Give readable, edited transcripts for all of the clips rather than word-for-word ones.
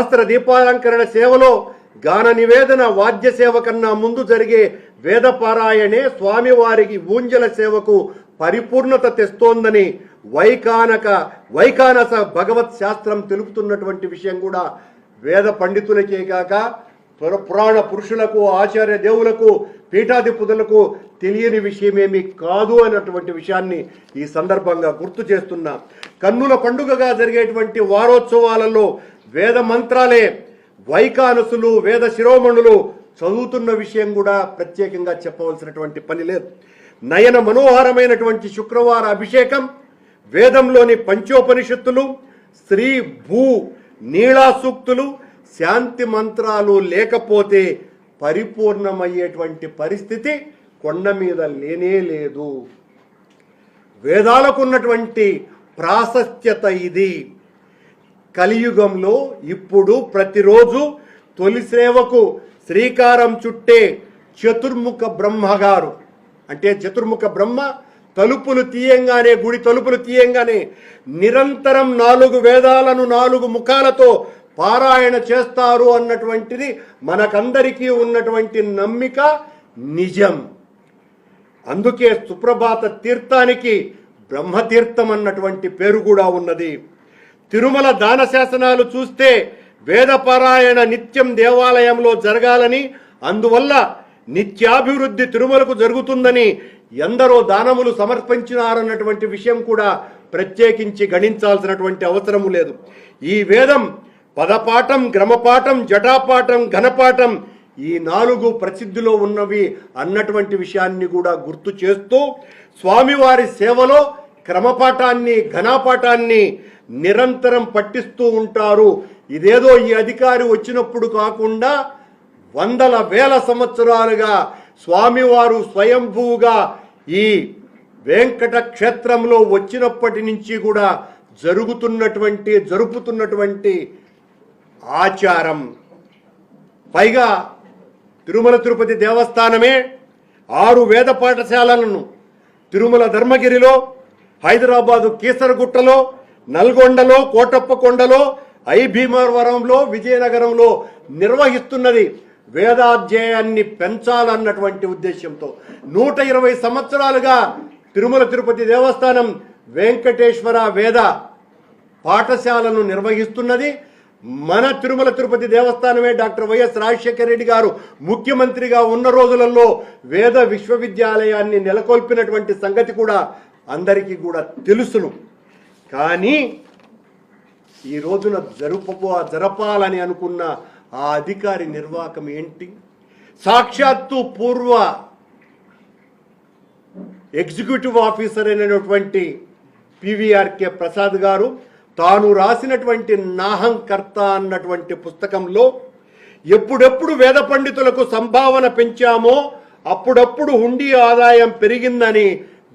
సహస్ర దీపాలంకరణ సేవలో గాన నివేదన వాద్య సేవ కన్నా ముందు జరిగే వేదపారాయణే స్వామివారికి ఊంజల సేవకు పరిపూర్ణత తెస్తోందని వైకానస భగవత్ శాస్త్రం తెలుపుతున్నటువంటి విషయం కూడా వేద పండితులకే కాక పురాణ పురుషులకు ఆచార్య దేవులకు పీఠాధిపతులకు తెలియని విషయమేమీ కాదు అన్నటువంటి విషయాన్ని ఈ సందర్భంగా గుర్తు చేస్తున్నా. కన్నుల పండుగగా జరిగేటువంటి వారోత్సవాలలో వేద మంత్రాలే వైకానసులు వేద శిరోమణులు చదువుతున్న విషయం కూడా ప్రత్యేకంగా చెప్పవలసినటువంటి పని లేదు. నయన మనోహరమైనటువంటి శుక్రవార అభిషేకం, వేదంలోని పంచోపనిషత్తులు, స్త్రీ భూ నీళా సూక్తులు, శాంతి మంత్రాలు లేకపోతే పరిపూర్ణమయ్యేటువంటి పరిస్థితి కొండ మీద లేనే లేదు. వేదాలకు ఉన్నటువంటి ప్రాశస్త్యత ఇది. కలియుగంలో ఇప్పుడు ప్రతిరోజు తొలి సేవకు శ్రీకారం చుట్టే చతుర్ముఖ బ్రహ్మగారు, అంటే చతుర్ముఖ బ్రహ్మ తలుపులు తీయంగానే, గుడి తలుపులు తీయంగానే నిరంతరం 4 వేదాలను 4 ముఖాలతో పారాయణ చేస్తారు అన్నటువంటిది మనకందరికీ ఉన్నటువంటి నమ్మిక నిజం. అందుకే సుప్రభాత తీర్థానికి బ్రహ్మతీర్థం అన్నటువంటి పేరు కూడా ఉన్నది. తిరుమల దాన శాసనాలు చూస్తే వేదపారాయణ నిత్యం దేవాలయంలో జరగాలని, అందువల్ల నిత్యాభివృద్ధి తిరుమలకు జరుగుతుందని ఎందరో దానములు సమర్పించినారన్నటువంటి విషయం కూడా ప్రత్యేకించి గణించాల్సినటువంటి అవసరము లేదు. ఈ వేదం పదపాఠం, గ్రమపాఠం, జటాపాఠం, ఘనపాఠం ఈ 4 ప్రసిద్ధిలో ఉన్నవి అన్నటువంటి విషయాన్ని కూడా గుర్తు చేస్తూ స్వామివారి సేవలో క్రమపాఠాన్ని, ఘనపాఠాన్ని నిరంతరం పట్టిస్తూ ఉంటారు. ఇదేదో ఈ అధికారి వచ్చినప్పుడు కాకుండా వందల వేల సంవత్సరాలుగా స్వామివారు స్వయంభూగా ఈ వెంకట క్షేత్రంలో వచ్చినప్పటి నుంచి కూడా జరుపుతున్నటువంటి ఆచారం. పైగా తిరుమల తిరుపతి దేవస్థానమే 6 వేద పాఠశాలలను తిరుమల ధర్మగిరిలో, హైదరాబాదు కీసరగుట్టలో, నల్గొండలో, కోటప్పకొండలో, భీమవరంలో, విజయనగరంలో నిర్వహిస్తున్నది వేదాధ్యాయాన్ని పెంచాలన్నటువంటి ఉద్దేశంతో. 120 సంవత్సరాలుగా తిరుమల తిరుపతి దేవస్థానం వెంకటేశ్వర వేద పాఠశాలను నిర్వహిస్తున్నది. మన తిరుమల తిరుపతి దేవస్థానమే డాక్టర్ వైఎస్ రాజశేఖర రెడ్డి గారు ముఖ్యమంత్రిగా ఉన్న రోజులలో వేద విశ్వవిద్యాలయాన్ని నెలకొల్పినటువంటి సంగతి కూడా అందరికీ కూడా తెలుసును. కానీ ఈ రోజున జరపాలని అనుకున్న ఆ అధికారి నిర్వాహకం ఏంటి? సాక్షాత్తు పూర్వ ఎగ్జిక్యూటివ్ ఆఫీసర్ అయినటువంటి పివిఆర్కే ప్రసాద్ గారు తాను రాసినటువంటి నాహంకర్త అన్నటువంటి పుస్తకంలో ఎప్పుడెప్పుడు వేద పండితులకు సంభావన పెంచామో అప్పుడప్పుడు హుండీ ఆదాయం పెరిగిందని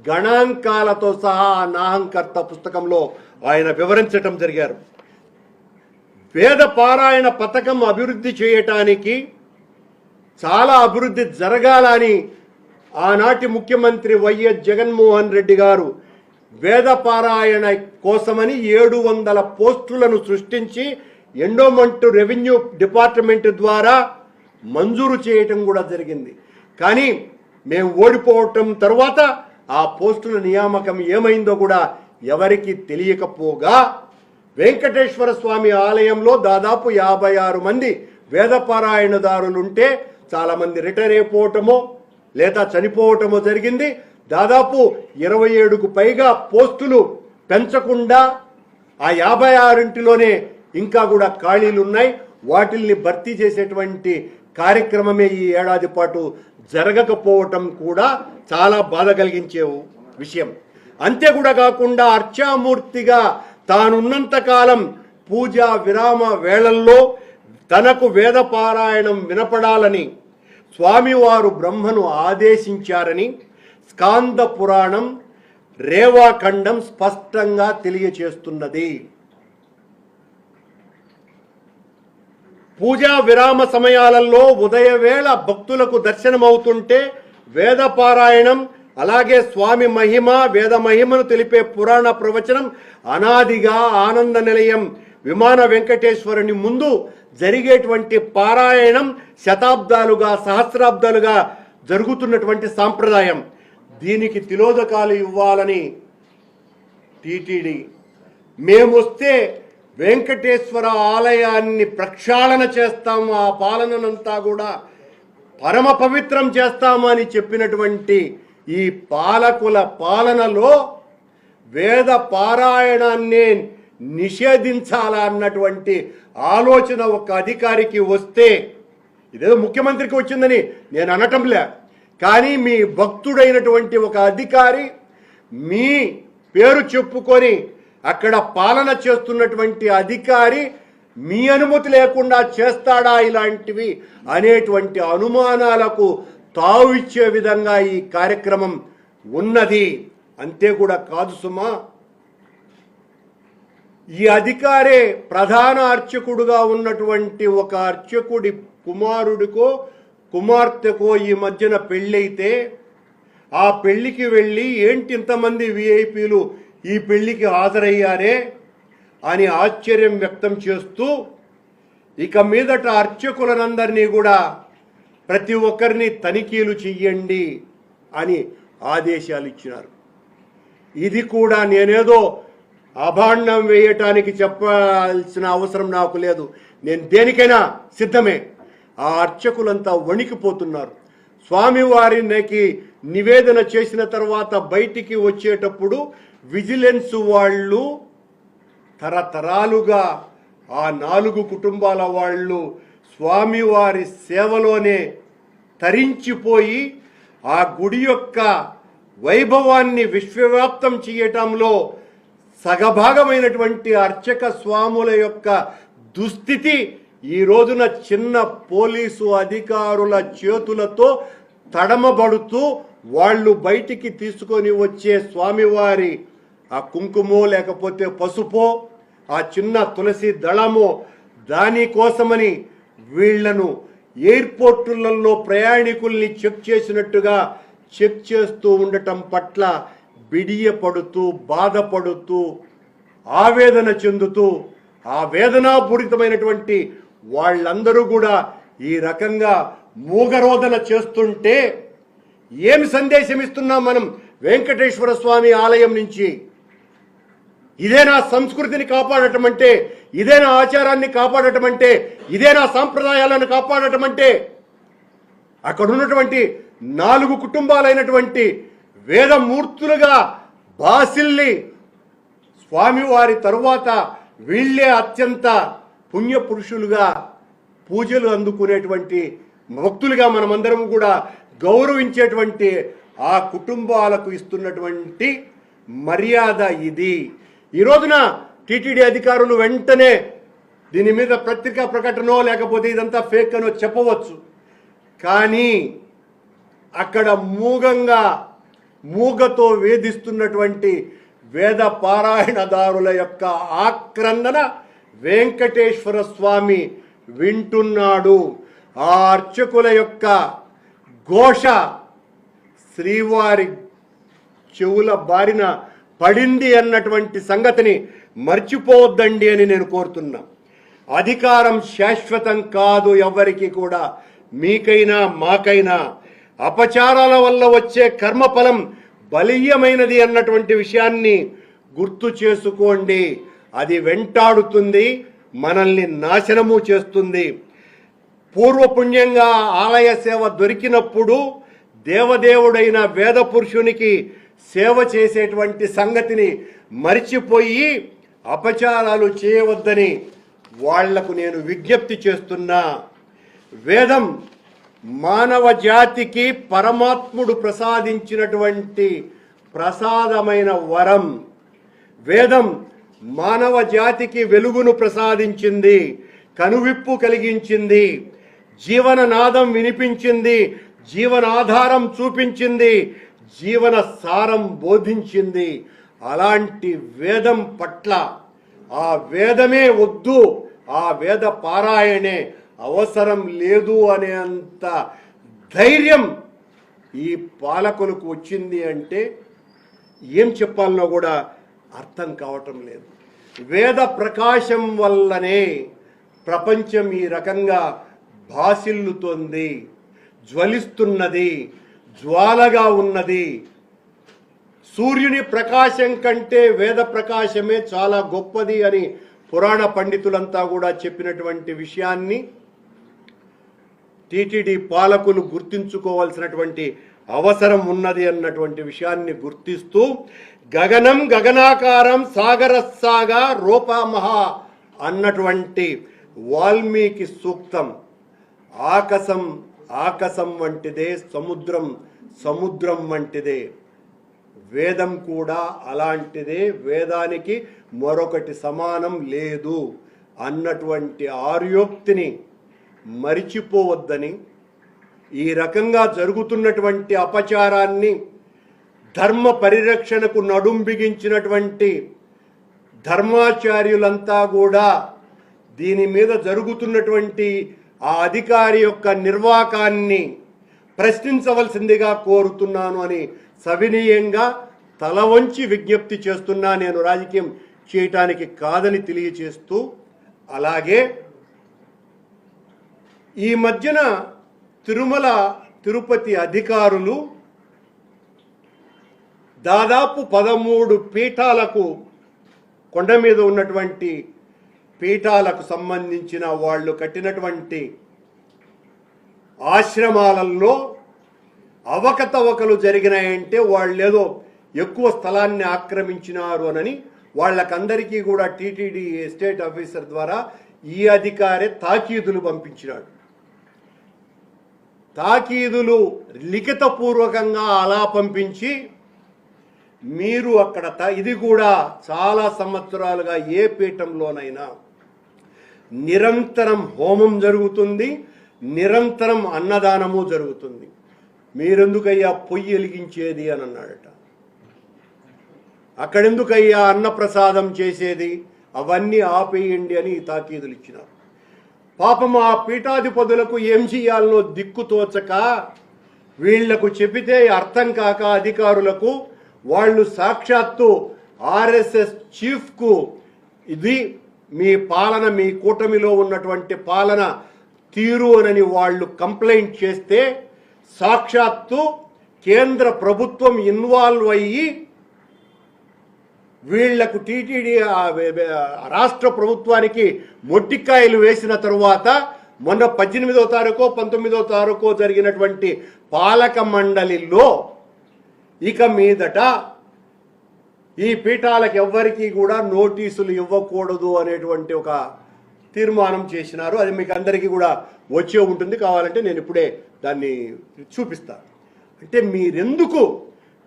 గణాంకాలతో సహా నాహంకర్త పుస్తకంలో ఆయన వివరించటం జరిగారు. వేద పారాయణ పథకం అభివృద్ధి చేయటానికి, చాలా అభివృద్ధి జరగాలని ఆనాటి ముఖ్యమంత్రి వైఎస్ జగన్మోహన్ రెడ్డి గారు వేద పారాయణ కోసమని 700 పోస్టులను సృష్టించి ఎండోమెంట్ రెవెన్యూ డిపార్ట్మెంట్ ద్వారా మంజూరు చేయటం కూడా జరిగింది. కానీ మేము ఓడిపోవటం తర్వాత ఆ పోస్టుల నియామకం ఏమైందో కూడా ఎవరికి తెలియకపోగా వెంకటేశ్వర స్వామి ఆలయంలో దాదాపు 56 మంది వేదపారాయణదారులుంటే చాలామంది రిటైర్ అయిపోవటమో లేదా చనిపోవటమో జరిగింది. దాదాపు 27కు పైగా పోస్టులు పెంచకుండా ఆ 56 ఇంకా కూడా ఖాళీలు ఉన్నాయి. వాటిల్ని భర్తీ చేసేటువంటి కార్యక్రమమే ఈ ఏడాది పాటు జరగకపోవటం కూడా చాలా బాధ కలిగించే విషయం. అంతే కూడా కాకుండా అర్చామూర్తిగా తానున్నంత కాలం పూజా విరామ వేళల్లో తనకు వేదపారాయణం వినపడాలని స్వామివారు బ్రహ్మను ఆదేశించారని స్కాంద పురాణం రేవాఖండం స్పష్టంగా తెలియచేస్తున్నది. పూజా విరామ సమయాలలో ఉదయవేళ భక్తులకు దర్శనమవుతుంటే వేదపారాయణం, అలాగే స్వామి మహిమ, వేద మహిమను తెలిపే పురాణ ప్రవచనం అనాదిగా ఆనంద నిలయం విమాన వెంకటేశ్వరుని ముందు జరిగేటువంటి పారాయణం శతాబ్దాలుగా సహస్రాబ్దాలుగా జరుగుతున్నటువంటి సాంప్రదాయం. దీనికి తిలోదకాలు ఇవ్వాలని టీటీడీ మేమొస్తే వెంకటేశ్వర ఆలయాన్ని ప్రక్షాళన చేస్తాము, ఆ పాలననంతా కూడా పరమ పవిత్రం చేస్తాము అని చెప్పినటువంటి ఈ పాలకుల పాలనలో వేద పారాయణాన్ని నిషేధించాలా అన్నటువంటి ఆలోచన ఒక అధికారికి వస్తే, ఇదేదో ముఖ్యమంత్రికి వచ్చిందని నేను అనటంలే, కానీ మీ భక్తుడైనటువంటి ఒక అధికారి మీ పేరు చెప్పుకొని అక్కడ పాలన చేస్తున్నటువంటి అధికారి మీ అనుమతి లేకుండా చేస్తాడా ఇలాంటివి అనేటువంటి అనుమానాలకు తావిచ్చే విధంగా ఈ కార్యక్రమం ఉన్నది. అంతే కూడా కాదు సుమా, ఈ అధికారే ప్రధాన అర్చకుడుగా ఉన్నటువంటి ఒక అర్చకుడి కుమారుడికో కుమార్తెకో ఈ మధ్యన పెళ్ళైతే ఆ పెళ్లికి వెళ్ళి ఏంటి ఇంతమంది విఐపీలు ఈ పెళ్లికి హాజరయ్యారే అని ఆశ్చర్యం వ్యక్తం చేస్తూ ఇక మీదట అర్చకులనందరినీ కూడా ప్రతి ఒక్కరిని తనిఖీలు చెయ్యండి అని ఆదేశాలు ఇచ్చినారు. ఇది కూడా నేనేదో అభాండం వేయటానికి చెప్పాల్సిన అవసరం నాకు లేదు, నేను దేనికైనా సిద్ధమే. ఆ అర్చకులంతా వణికిపోతున్నారు. స్వామివారికి నివేదన చేసిన తర్వాత బయటికి వచ్చేటప్పుడు విజిలెన్స్ వాళ్ళు తరతరాలుగా ఆ 4 కుటుంబాల వాళ్ళు స్వామివారి సేవలోనే తరించిపోయి ఆ గుడి యొక్క వైభవాన్ని విశ్వవ్యాప్తం చేయటంలో సగభాగమైనటువంటి అర్చక స్వాముల యొక్క దుస్థితి ఈ రోజున చిన్న పోలీసు అధికారుల చేతులతో తడమబడుతూ వాళ్ళు బయటికి తీసుకొని వచ్చే స్వామివారి ఆ కుంకుమో లేకపోతే పసుపో ఆ చిన్న తులసి దళమో దానికోసమని వీళ్లను ఎయిర్పోర్టులలో ప్రయాణికుల్ని చెక్ చేసినట్టుగా చెక్ చేస్తూ ఉండటం పట్ల బిడియపడుతూ బాధపడుతూ ఆవేదన చెందుతూ ఆ వేదనాపూరితమైనటువంటి వాళ్ళందరూ కూడా ఈ రకంగా మూగరోధన చేస్తుంటే ఏమి సందేశం ఇస్తున్నాం మనం వెంకటేశ్వర స్వామి ఆలయం నుంచి? ఇదేనా సంస్కృతిని కాపాడటం అంటే? ఇదేనా ఆచారాన్ని కాపాడటం అంటే? ఇదేనా సాంప్రదాయాలను కాపాడటం అంటే? అక్కడ ఉన్నటువంటి 4 కుటుంబాలైనటువంటి వేదమూర్తులుగా బాసిల్లి స్వామివారి తరువాత వీళ్ళే అత్యంత పుణ్యపురుషులుగా పూజలు అందుకునేటువంటి భక్తులుగా మనమందరం కూడా గౌరవించేటువంటి ఆ కుటుంబాలకు ఇస్తున్నటువంటి మర్యాద ఇది. ఈ రోజున టీటీడీ అధికారులు వెంటనే దీని మీద పత్రికా ప్రకటనో లేకపోతే ఇదంతా ఫేక్ అనో చెప్పవచ్చు, కానీ అక్కడ మూగతో వేధిస్తున్నటువంటి వేద పారాయణదారుల యొక్క ఆక్రందన వెంకటేశ్వర స్వామి వింటున్నాడు. ఆ అర్చకుల యొక్క ఘోష శ్రీవారి చెవుల బారిన పడింది అన్నటువంటి సంగతిని మర్చిపోవద్దండి అని నేను కోరుతున్నా. అధికారం శాశ్వతం కాదు ఎవరికి కూడా, మీకైనా మాకైనా. అపచారాల వల్ల వచ్చే కర్మఫలం బలీయమైనది అన్నటువంటి విషయాన్ని గుర్తు చేసుకోండి. అది వెంటాడుతుంది, మనల్ని నాశనము చేస్తుంది. పూర్వపుణ్యంగా ఆలయ సేవ దొరికినప్పుడు దేవదేవుడైన వేద పురుషునికి సేవ చేసేటువంటి సంగతిని మరిచిపోయి అపచారాలు చేయవద్దని వాళ్లకు నేను విజ్ఞప్తి చేస్తున్నా. వేదం మానవ జాతికి పరమాత్ముడు ప్రసాదించినటువంటి ప్రసాదమైన వరం. వేదం మానవ జాతికి వెలుగును ప్రసాదించింది, కనువిప్పు కలిగించింది, జీవననాదం వినిపించింది, జీవనాధారం చూపించింది, జీవన సారం బోధించింది. అలాంటి వేదం పట్ల ఆ వేదమే వద్దు, ఆ వేద పారాయణే అవసరం లేదు అనేంత ధైర్యం ఈ పాలకులకు వచ్చింది అంటే ఏం చెప్పాలనో కూడా అర్థం కావటం లేదు. వేద ప్రకాశం వల్లనే ప్రపంచం ఈ రకంగా భాసిల్లుతోంది, జ్వలిస్తున్నది, జ్వాలగా ఉన్నది. సూర్యుని ప్రకాశం కంటే వేద ప్రకాశమే చాలా గొప్పది అని పురాణ పండితులంతా కూడా చెప్పినటువంటి విషయాన్ని టీటీడీ పాలకులు గుర్తించుకోవాల్సినటువంటి అవసరం ఉన్నది అన్నటువంటి విషయాన్ని గుర్తిస్తూ గగనం గగనాకారం సాగరస్సాగా రూపమహ అన్నటువంటి వాల్మీకి సూక్తం ఆకాశం ఆకాశం వంటిదే, సముద్రం సముద్రం వంటిదే, వేదం కూడా అలాంటిదే, వేదానికి మరొకటి సమానం లేదు అన్నటువంటి ఆర్యోక్తిని మరిచిపోవద్దని, ఈ రకంగా జరుగుతున్నటువంటి అపచారాన్ని ధర్మ పరిరక్షణకు నడుం బిగించినటువంటి ధర్మాచార్యులంతా కూడా దీని మీద జరుగుతున్నటువంటి ఆ అధికారి యొక్క నిర్వాకాన్ని ప్రశ్నించవలసిందిగా కోరుతున్నాను అని సవినీయంగా తల వంచి విజ్ఞప్తి చేస్తున్నా. నేను రాజకీయం చేయటానికి కాదని తెలియచేస్తూ, అలాగే ఈ మధ్యన తిరుమల తిరుపతి అధికారులు దాదాపు 13 పీఠాలకు, కొండ మీద ఉన్నటువంటి పీఠాలకు సంబంధించిన వాళ్ళు కట్టినటువంటి ఆశ్రమాలలో అవకతవకలు జరిగినాయంటే వాళ్ళేదో ఎక్కువ స్థలాన్ని ఆక్రమించినారు అని వాళ్ళకందరికీ కూడా టీటీడీ ఎస్టేట్ ఆఫీసర్ ద్వారా ఈ అధికారి తాకీదులు పంపించినాడు. తాకీదులు లిఖితపూర్వకంగా అలా పంపించి, మీరు అక్కడ ఇది కూడా చాలా సంవత్సరాలుగా ఏ పీఠంలోనైనా నిరంతరం హోమం జరుగుతుంది, నిరంతరం అన్నదానము జరుగుతుంది, మీరెందుకయ్యా పొయ్యి వెలిగించేది అని అన్నాడట. అక్కడెందుకయ్యా అన్నప్రసాదం చేసేది, అవన్నీ ఆపేయండి అని తాకీదులు ఇచ్చినారు. పాపం ఆ పీఠాధిపతులకు ఏం చేయాలనో దిక్కుతోచక, వీళ్లకు చెబితే అర్థం కాక అధికారులకు, వాళ్ళు సాక్షాత్తు ఆర్ఎస్ఎస్ చీఫ్కు ఇది మీ పాలన, మీ కూటమిలో ఉన్నటువంటి పాలన తీరు అని వాళ్ళు కంప్లైంట్ చేస్తే సాక్షాత్తు కేంద్ర ప్రభుత్వం ఇన్వాల్వ్ అయ్యి వీళ్లకు టీటీడీ రాష్ట్ర ప్రభుత్వానికి మొట్టికాయలు వేసిన తరువాత మొన్న 18వ తారీఖు 19వ తారీఖు జరిగినటువంటి పాలక మండలిలో ఇక మీదట ఈ పీఠాలకు ఎవ్వరికీ కూడా నోటీసులు ఇవ్వకూడదు అనేటువంటి ఒక తీర్మానం చేసినారు. అది మీకు అందరికీ కూడా వచ్చే ఉంటుంది, కావాలంటే నేను ఇప్పుడే దాన్ని చూపిస్తాను. అంటే మీరెందుకు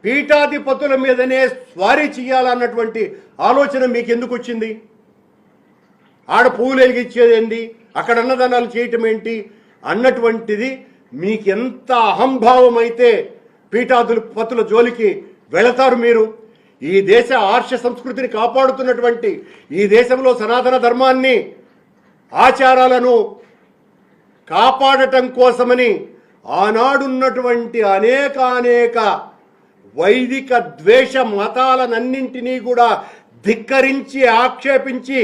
పీఠాధిపతుల మీదనే స్వారీ చేయాలన్నటువంటి ఆలోచన మీకు ఎందుకు వచ్చింది? ఆడ పువ్వులు వెలిగించేది ఏంటి, అక్కడ అన్నదానాలు చేయటం ఏంటి అన్నటువంటిది మీకు ఎంత అహంభావం అయితే పీఠాధిపతుల జోలికి వెళతారు మీరు? ఈ దేశ ఆర్ష సంస్కృతిని కాపాడుతున్నటువంటి, ఈ దేశంలో సనాతన ధర్మాన్ని ఆచారాలను కాపాడటం కోసమని ఆనాడున్నటువంటి అనేక వైదిక ద్వేష మతాలనన్నింటినీ కూడా ధిక్కరించి ఆక్షేపించి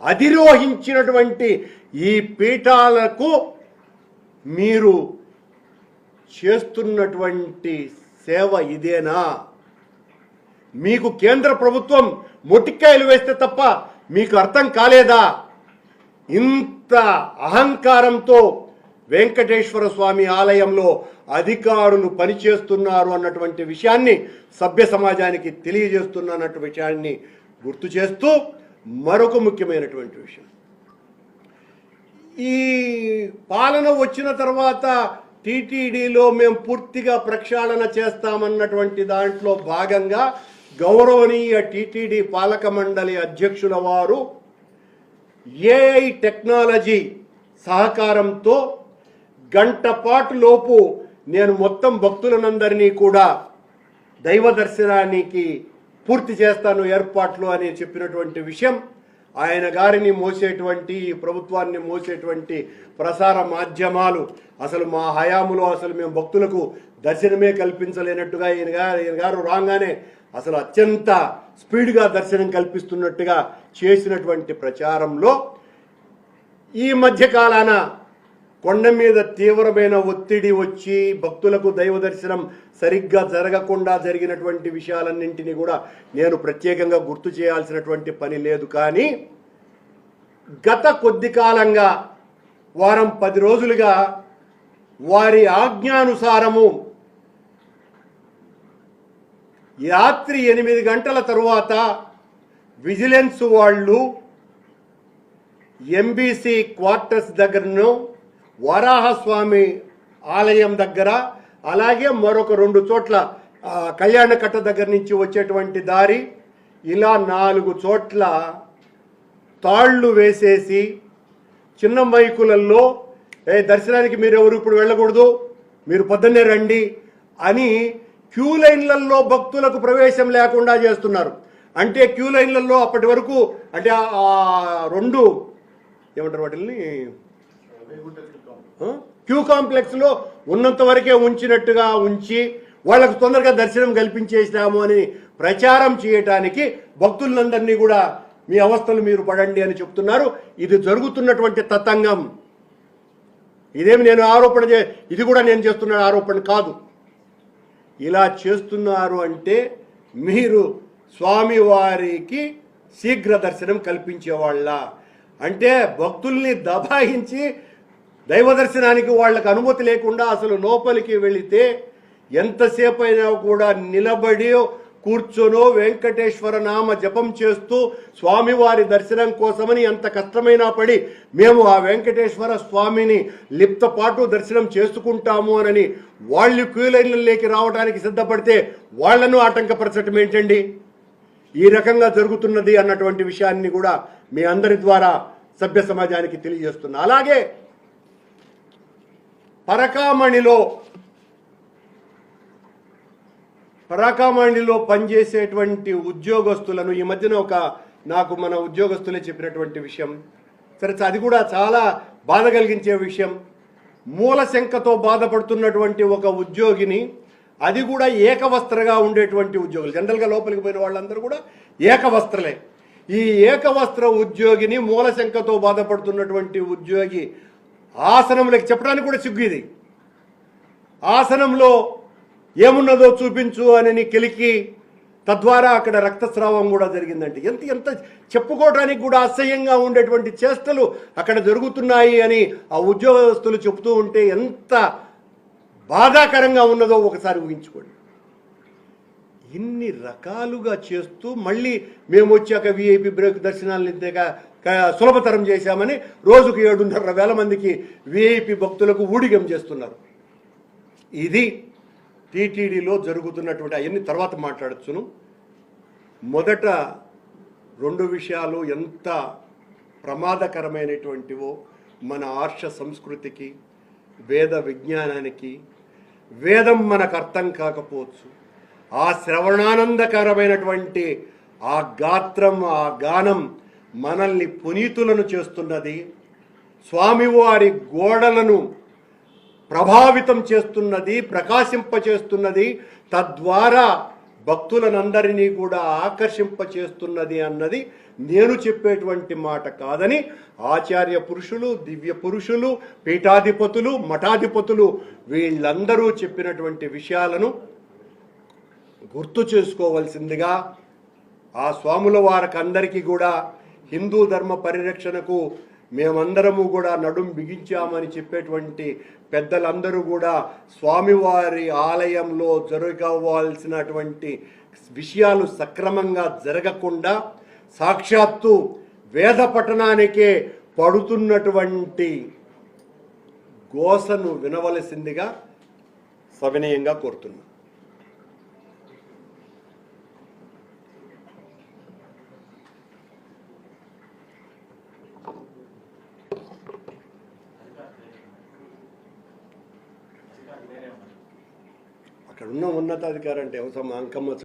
అధిరోహించినటువంటి ఈ పీఠాలకు మీరు చేస్తున్నటువంటి సేవ ఇదేనా? మీకు కేంద్ర ప్రభుత్వం మొటిక్కాయలు వేస్తే తప్ప మీకు అర్థం కాలేదా? ఇంత అహంకారంతో వెంకటేశ్వర స్వామి ఆలయంలో అధికారులు పనిచేస్తున్నారు అన్నటువంటి విషయాన్ని సభ్య సమాజానికి తెలియజేస్తున్నటువంటి విషయాన్ని గుర్తు చేస్తూ, మరొక ముఖ్యమైనటువంటి విషయం, ఈ పాలన వచ్చిన తర్వాత టీటీడీలో మేము పూర్తిగా ప్రక్షాళన చేస్తామన్నటువంటి దాంట్లో భాగంగా గౌరవనీయ టీటీడీ పాలక మండలి అధ్యక్షుల వారు ఏఐ టెక్నాలజీ సహకారంతో గంట పాటు లోపు నేను మొత్తం భక్తులనందరినీ కూడా దైవ దర్శనానికి పూర్తి చేస్తాను ఏర్పాట్లు అని చెప్పినటువంటి విషయం, ఆయన గారిని మోసేటువంటి, ప్రభుత్వాన్ని మోసేటువంటి ప్రసార మాధ్యమాలు అసలు మా హయాములో అసలు మేము భక్తులకు దర్శనమే కల్పించలేనట్టుగా ఈయన గారు రాగానే అసలు అత్యంత స్పీడ్గా దర్శనం కల్పిస్తున్నట్టుగా చేసినటువంటి ప్రచారంలో ఈ మధ్య కాలాన కొండ మీద తీవ్రమైన ఒత్తిడి వచ్చి భక్తులకు దైవ దర్శనం సరిగ్గా జరగకుండా జరిగినటువంటి విషయాలన్నింటినీ కూడా నేను ప్రత్యేకంగా గుర్తు చేయాల్సినటువంటి పని లేదు. కానీ గత కొద్ది కాలంగా వారం 10 రోజులుగా వారి ఆజ్ఞానుసారము రాత్రి 8 గంటల తరువాత విజిలెన్స్ వాళ్ళు ఎంబీసీ క్వార్టర్స్ దగ్గరను వరాహస్వామి ఆలయం దగ్గర అలాగే మరొక 2 చోట్ల కళ్యాణకట్ట దగ్గర నుంచి వచ్చేటువంటి దారి ఇలా 4 చోట్ల తాళ్ళు వేసేసి చిన్న మైకులలో దర్శనానికి మీరు ఎవరు ఇప్పుడు వెళ్ళకూడదు, మీరు పొద్దున్నే రండి అని క్యూ లైన్లలో భక్తులకు ప్రవేశం లేకుండా చేస్తున్నారు. అంటే క్యూ లైన్లలో అప్పటి వరకు అంటే 2 ఏమంటారు వాటిని క్యూ కాంప్లెక్స్లో ఉన్నంత వరకే ఉంచినట్టుగా ఉంచి వాళ్ళకు తొందరగా దర్శనం కల్పించేసినాము అని ప్రచారం చేయటానికి భక్తులందరినీ కూడా మీ అవస్థలు మీరు పడండి అని చెప్తున్నారు. ఇది జరుగుతున్నటువంటి తతంగం. ఇదేమి నేను ఆరోపణ ఇది కూడా నేను చేస్తున్న ఆరోపణ కాదు. ఇలా చేస్తున్నారు అంటే మీరు స్వామివారికి శీఘ్ర దర్శనం కల్పించేవాళ్ళ అంటే భక్తుల్ని దబాయించి దైవ దర్శనానికి వాళ్ళకు అనుమతి లేకుండా అసలు లోపలికి వెళితే ఎంతసేపు అయినా కూడా నిలబడి కూర్చొనో వెంకటేశ్వర నామ జపం చేస్తూ స్వామివారి దర్శనం కోసమని ఎంత కష్టమైనా పడి మేము ఆ వెంకటేశ్వర స్వామిని లిప్తపాటు దర్శనం చేసుకుంటాము అని వాళ్ళు క్యూ లైన్లలోకి రావడానికి సిద్ధపడితే వాళ్లను ఆటంకపరచడం ఏంటండి? ఈ రకంగా జరుగుతున్నది అన్నటువంటి విషయాన్ని కూడా మీ అందరి ద్వారా సభ్య సమాజానికి తెలియజేస్తున్నా. అలాగే పరాకామణిలో పనిచేసేటువంటి ఉద్యోగస్తులను ఈ మధ్యన నాకు మన ఉద్యోగస్తులే చెప్పినటువంటి విషయం. సరే, అది కూడా చాలా బాధ కలిగించే విషయం. మూలశంకతో బాధపడుతున్నటువంటి ఒక ఉద్యోగిని, అది కూడా ఏకవస్త్రగా ఉండేటువంటి ఉద్యోగులు, జనరల్గా లోపలికి పోయిన వాళ్ళందరూ కూడా ఏకవస్త్రలే. ఈ ఏకవస్త్ర ఉద్యోగిని మూలశంకతో బాధపడుతున్నటువంటి ఉద్యోగి ఆసనంలోకి చెప్పడానికి కూడా సిగ్గు. ఇది ఆసనంలో ఏమున్నదో చూపించు అని కెలికి తద్వారా అక్కడ రక్తస్రావం కూడా జరిగిందంటే ఎంత చెప్పుకోవడానికి కూడా అసహ్యంగా ఉండేటువంటి చేష్టలు అక్కడ జరుగుతున్నాయి అని ఆ ఉద్యోగస్తులు చెబుతూ ఉంటే ఎంత బాధాకరంగా ఉన్నదో ఒకసారి ఊహించుకోండి. ఇన్ని రకాలుగా చేస్తూ మళ్ళీ మేము వచ్చాక విఐపి బ్రేక్ దర్శనాలను ఇంతగా సులభతరం చేశామని రోజుకు 7,500 మందికి విఐపి భక్తులకు ఊడిగం చేస్తున్నారు. ఇది టీటీడీలో జరుగుతున్నటువంటి అవన్నీ తర్వాత మాట్లాడచ్చును. మొదట 2 విషయాలు ఎంత ప్రమాదకరమైనటువంటివో మన ఆర్ష సంస్కృతికి, వేద విజ్ఞానానికి. వేదం మనకు అర్థం కాకపోవచ్చు, ఆ శ్రవణానందకరమైనటువంటి ఆ గాత్రం, ఆ గానం మనల్ని పునీతులను చేస్తున్నది. స్వామివారి గోడలను ప్రభావితం చేస్తున్నది, ప్రకాశింపచేస్తున్నది, తద్వారా భక్తులనందరినీ కూడా ఆకర్షింపచేస్తున్నది అన్నది నేను చెప్పేటువంటి మాట కాదని ఆచార్య పురుషులు, దివ్య పురుషులు, పీఠాధిపతులు, మఠాధిపతులు వీళ్ళందరూ చెప్పినటువంటి విషయాలను గుర్తు చేసుకోవలసిందిగా ఆ స్వాముల వారికి అందరికీ కూడా హిందూ ధర్మ పరిరక్షణకు మేమందరము కూడా నడుం బిగించామని చెప్పేటువంటి పెద్దలందరూ కూడా స్వామివారి ఆలయంలో జరగవలసినటువంటి విషయాలు సక్రమంగా జరగకుండా సాక్షాత్తు వేద పఠనానికే పడుతున్నటువంటి గోసను వినవలసిందిగా సవినయంగా కోరుతున్నాను. అక్కడ ఉన్న ఉన్నతాధికారి అంటే అంకమ్మ